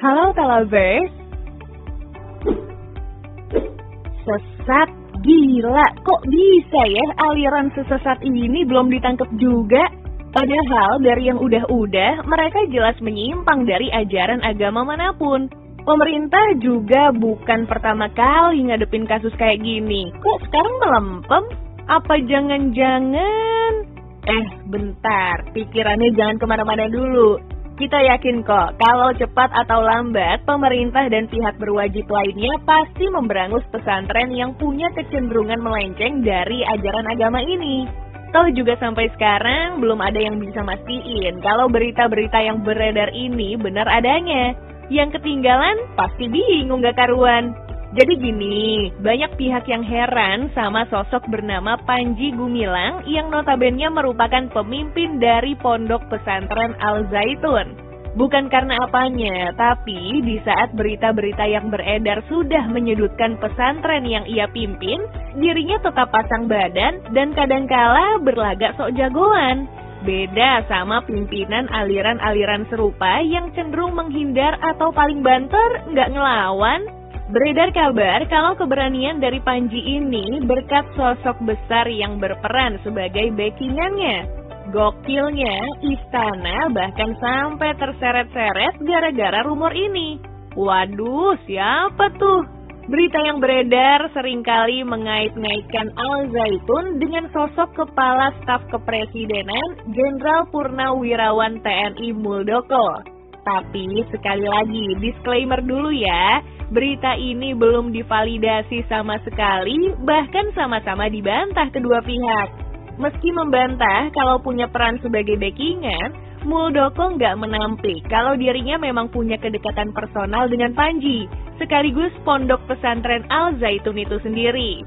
Halo Talabers. Sesat gila, kok bisa ya aliran sesesat ini belum ditangkap juga? Padahal dari yang udah-udah, mereka jelas menyimpang dari ajaran agama manapun. Pemerintah juga bukan pertama kali ngadepin kasus kayak gini. Kok sekarang melempem? Apa jangan-jangan? Bentar, pikirannya jangan kemana-mana dulu. Kita yakin kok, kalau cepat atau lambat, pemerintah dan pihak berwajib lainnya pasti memberangus pesantren yang punya kecenderungan melenceng dari ajaran agama ini. Toh juga sampai sekarang belum ada yang bisa mastiin kalau berita-berita yang beredar ini benar adanya. Yang ketinggalan pasti bingung gak karuan. Jadi gini, banyak pihak yang heran sama sosok bernama Panji Gumilang yang notabene merupakan pemimpin dari pondok pesantren Al Zaitun. Bukan karena apanya, tapi di saat berita-berita yang beredar sudah menyudutkan pesantren yang ia pimpin, dirinya tetap pasang badan dan kadangkala berlagak sok jagoan. Beda sama pimpinan aliran-aliran serupa yang cenderung menghindar atau paling banter nggak ngelawan. Beredar kabar kalau keberanian dari Panji ini berkat sosok besar yang berperan sebagai backingannya. Gokilnya, istana bahkan sampai terseret-seret gara-gara rumor ini. Waduh, siapa tuh? Berita yang beredar seringkali mengait-ngaitkan Al Zaitun dengan sosok Kepala Staf Kepresidenan Jenderal Purnawirawan TNI Muldoko. Tapi sekali lagi, disclaimer dulu ya, berita ini belum divalidasi sama sekali, bahkan sama-sama dibantah kedua pihak. Meski membantah kalau punya peran sebagai backingan, Muldoko nggak menampik kalau dirinya memang punya kedekatan personal dengan Panji, sekaligus pondok pesantren Al Zaitun itu sendiri.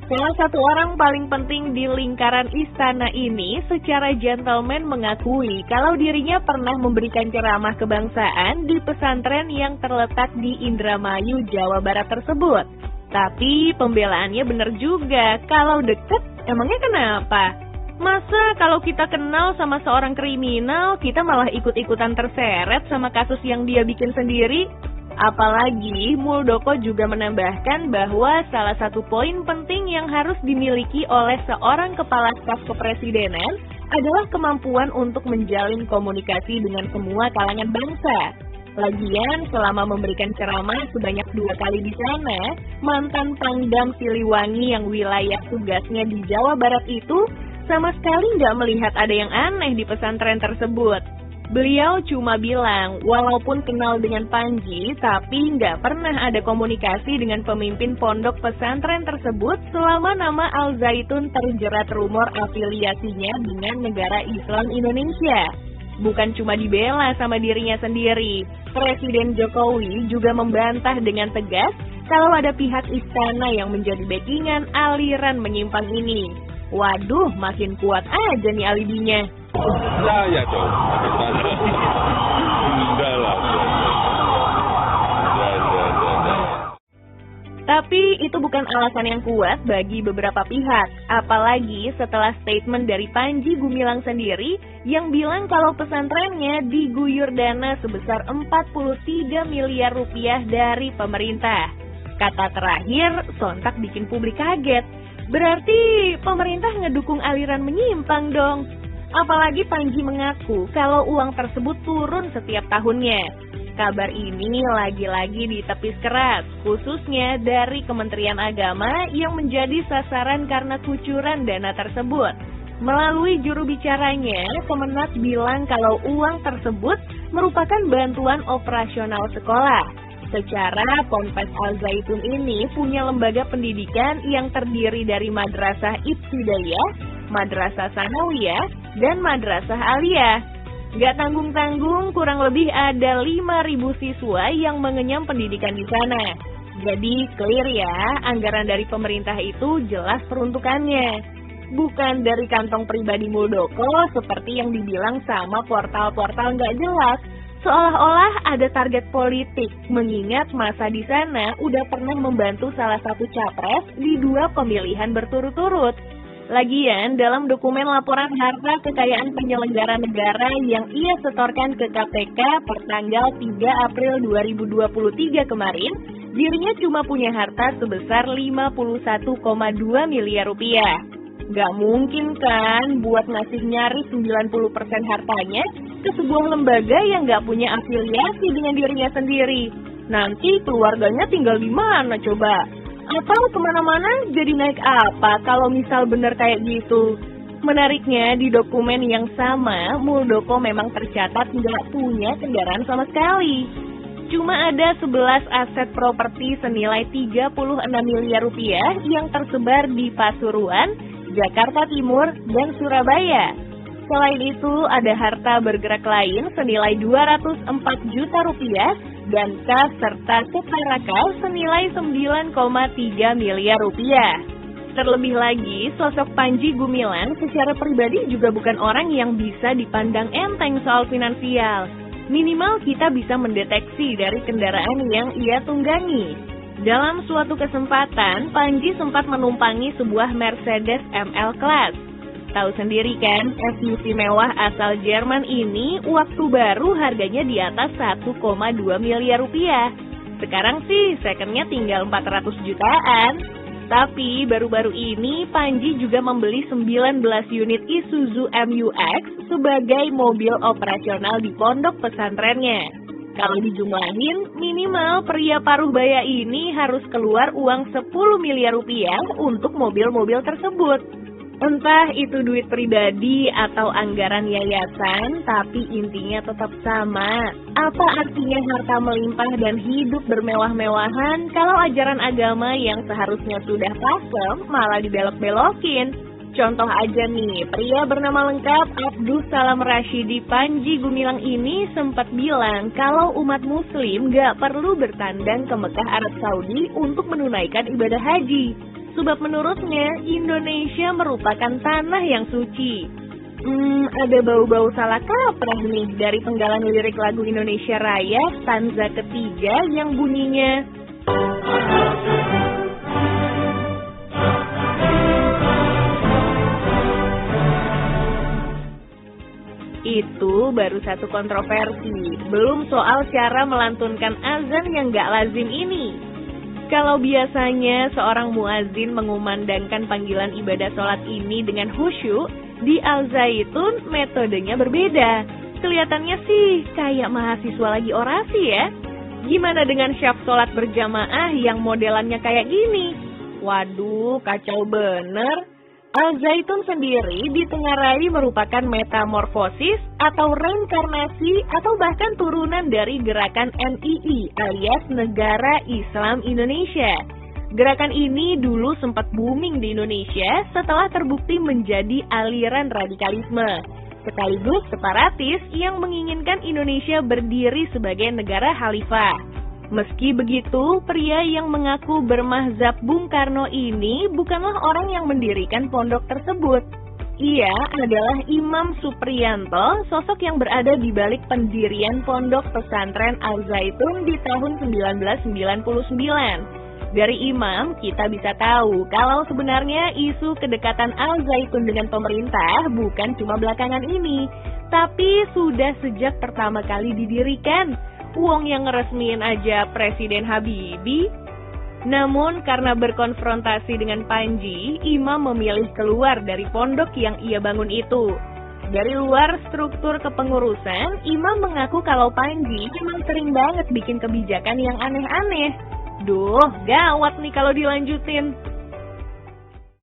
Salah satu orang paling penting di lingkaran istana ini secara gentleman mengakui kalau dirinya pernah memberikan ceramah kebangsaan di pesantren yang terletak di Indramayu, Jawa Barat tersebut. Tapi pembelaannya benar juga, kalau deket emangnya kenapa? Masa kalau kita kenal sama seorang kriminal, kita malah ikut-ikutan terseret sama kasus yang dia bikin sendiri? Apalagi Muldoko juga menambahkan bahwa salah satu poin penting yang harus dimiliki oleh seorang kepala staf kepresidenan adalah kemampuan untuk menjalin komunikasi dengan semua kalangan bangsa. Lagian, selama memberikan ceramah sebanyak 2 kali di sana, mantan Pangdam Siliwangi yang wilayah tugasnya di Jawa Barat itu sama sekali nggak melihat ada yang aneh di pesantren tersebut. Beliau cuma bilang, walaupun kenal dengan Panji, tapi nggak pernah ada komunikasi dengan pemimpin pondok pesantren tersebut selama nama Al Zaitun terjerat rumor afiliasinya dengan negara Islam Indonesia. Bukan cuma dibela sama dirinya sendiri, Presiden Jokowi juga membantah dengan tegas kalau ada pihak istana yang menjadi backingan aliran menyimpang ini. Waduh, makin kuat aja nih alibinya. Saya dong. Enggak lah. Tapi itu bukan alasan yang kuat bagi beberapa pihak, apalagi setelah statement dari Panji Gumilang sendiri yang bilang kalau pesantrennya diguyur dana sebesar 43 miliar rupiah dari pemerintah. Kata terakhir sontak bikin publik kaget. Berarti pemerintah ngedukung aliran menyimpang dong. Apalagi Panji mengaku kalau uang tersebut turun setiap tahunnya. Kabar ini lagi-lagi ditepis keras, khususnya dari Kementerian Agama yang menjadi sasaran karena kucuran dana tersebut. Melalui juru bicaranya, Kemenak bilang kalau uang tersebut merupakan bantuan operasional sekolah. Secara Ponpes Al Zaitun ini punya lembaga pendidikan yang terdiri dari Madrasah Ibtidaiyah, Madrasah Sanawiyah, dan Madrasah Aliyah. Gak tanggung-tanggung, kurang lebih ada 5.000 siswa yang mengenyam pendidikan di sana. Jadi clear ya, anggaran dari pemerintah itu jelas peruntukannya. Bukan dari kantong pribadi Muldoko seperti yang dibilang sama portal-portal gak jelas. Seolah-olah ada target politik, mengingat masa di sana udah pernah membantu salah satu capres di 2 pemilihan berturut-turut. Lagian, dalam dokumen laporan harta kekayaan penyelenggara negara yang ia setorkan ke KPK pertanggal 3 April 2023 kemarin, dirinya cuma punya harta sebesar 51,2 miliar rupiah. Gak mungkin kan buat ngasih nyaris 90% hartanya ke sebuah lembaga yang gak punya afiliasi dengan dirinya sendiri. Nanti keluarganya tinggal di mana coba? Atau kemana-mana jadi naik apa kalau misal bener kayak gitu? Menariknya di dokumen yang sama, Muldoko memang tercatat nggak punya kendaraan sama sekali. Cuma ada 11 aset properti senilai 36 miliar rupiah yang tersebar di Pasuruan, Jakarta Timur, dan Surabaya. Selain itu, ada harta bergerak lain senilai 204 juta rupiah dan kas serta setara kas senilai 9,3 miliar rupiah. Terlebih lagi, sosok Panji Gumilang secara pribadi juga bukan orang yang bisa dipandang enteng soal finansial. Minimal kita bisa mendeteksi dari kendaraan yang ia tunggangi. Dalam suatu kesempatan, Panji sempat menumpangi sebuah Mercedes ML Class. Tahu sendiri kan, SUV mewah asal Jerman ini waktu baru harganya di atas 1,2 miliar rupiah. Sekarang sih secondnya tinggal 400 jutaan. Tapi baru-baru ini Panji juga membeli 19 unit Isuzu MU-X sebagai mobil operasional di pondok pesantrennya. Kalau dijumlahin, minimal pria paruh baya ini harus keluar uang 10 miliar rupiah untuk mobil-mobil tersebut. Entah itu duit pribadi atau anggaran yayasan, tapi intinya tetap sama. Apa artinya harta melimpah dan hidup bermewah-mewahan kalau ajaran agama yang seharusnya sudah pakem malah dibelok-belokin? Contoh aja nih, pria bernama lengkap Abdus Salam Rashidi Panji Gumilang ini sempat bilang kalau umat muslim gak perlu bertandang ke Mekah Arab Saudi untuk menunaikan ibadah haji. Sebab menurutnya, Indonesia merupakan tanah yang suci. Ada bau-bau salah kaprah nih dari penggalan lirik lagu Indonesia Raya, stanza ketiga yang bunyinya, itu baru satu kontroversi, belum soal cara melantunkan azan yang gak lazim ini. Kalau biasanya seorang muazin mengumandangkan panggilan ibadah sholat ini dengan khusyuk, di Al-Zaitun metodenya berbeda. Kelihatannya sih kayak mahasiswa lagi orasi ya. Gimana dengan syaf sholat berjamaah yang modelannya kayak gini? Waduh, kacau bener. Al-Zaitun sendiri ditengarai merupakan metamorfosis atau reinkarnasi atau bahkan turunan dari gerakan NII alias Negara Islam Indonesia. Gerakan ini dulu sempat booming di Indonesia setelah terbukti menjadi aliran radikalisme, sekaligus separatis yang menginginkan Indonesia berdiri sebagai negara khalifah. Meski begitu, pria yang mengaku bermazhab Bung Karno ini bukanlah orang yang mendirikan pondok tersebut. Ia adalah Imam Supriyanto, sosok yang berada di balik pendirian pondok pesantren Al-Zaitun di tahun 1999. Dari Imam, kita bisa tahu kalau sebenarnya isu kedekatan Al-Zaitun dengan pemerintah bukan cuma belakangan ini, tapi sudah sejak pertama kali didirikan. Uang yang ngeresmiin aja Presiden Habibie. Namun karena berkonfrontasi dengan Panji, Imam memilih keluar dari pondok yang ia bangun itu. Dari luar struktur kepengurusan, Imam mengaku kalau Panji memang sering banget bikin kebijakan yang aneh-aneh. Duh, gawat nih kalau dilanjutin.